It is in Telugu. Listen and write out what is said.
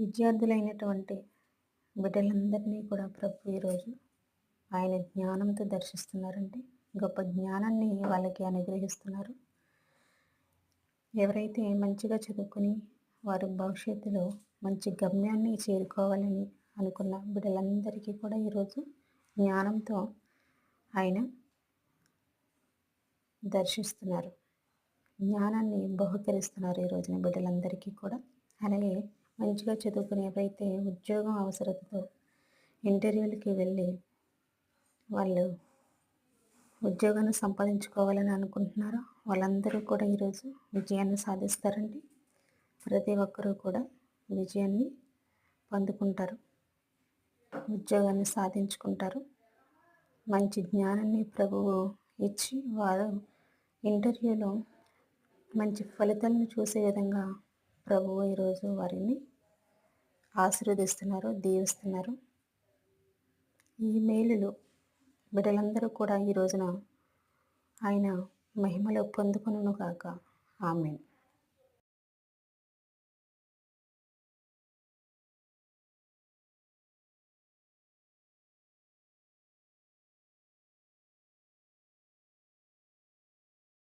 విద్యార్థులైనటువంటి బిడ్డలందరినీ కూడా ప్రభు ఈరోజు ఆయన జ్ఞానంతో దర్శిస్తున్నారండి. గొప్ప జ్ఞానాన్ని వాళ్ళకి అనుగ్రహిస్తున్నారు. ఎవరైతే మంచిగా చదువుకుని వారి భవిష్యత్తులో మంచి గమ్యాన్ని చేరుకోవాలని అనుకున్న బిడ్డలందరికీ కూడా ఈరోజు జ్ఞానంతో ఆయన దర్శిస్తున్నారు. జ్ఞానాన్ని బహుకరిస్తున్నారు ఈ రోజున బిడ్డలందరికీ కూడా. అలాగే మంచిగా చదువుకుని ఎవరైతే ఉద్యోగం అవసరతతో ఇంటర్వ్యూలకి వెళ్ళి వాళ్ళు ఉద్యోగాన్ని సంపాదించుకోవాలని అనుకుంటున్నారో వాళ్ళందరూ కూడా ఈరోజు విజయాన్ని సాధిస్తారండి. ప్రతి ఒక్కరూ కూడా విజయాన్ని పొందుకుంటారు, ఉద్యోగాన్ని సాధించుకుంటారు. మంచి జ్ఞానాన్ని ప్రభువు ఇచ్చి వారు ఇంటర్వ్యూలో మంచి ఫలితాలను చూసే విధంగా ప్రభువు ఈరోజు వారిని ఆశీర్వదిస్తున్నారు, దీవిస్తున్నారు. ఈ మేలులు బిడ్డలందరూ కూడా ఈ రోజున ఆయన మహిమలో పొందుకొనుగాక. ఆమేన్.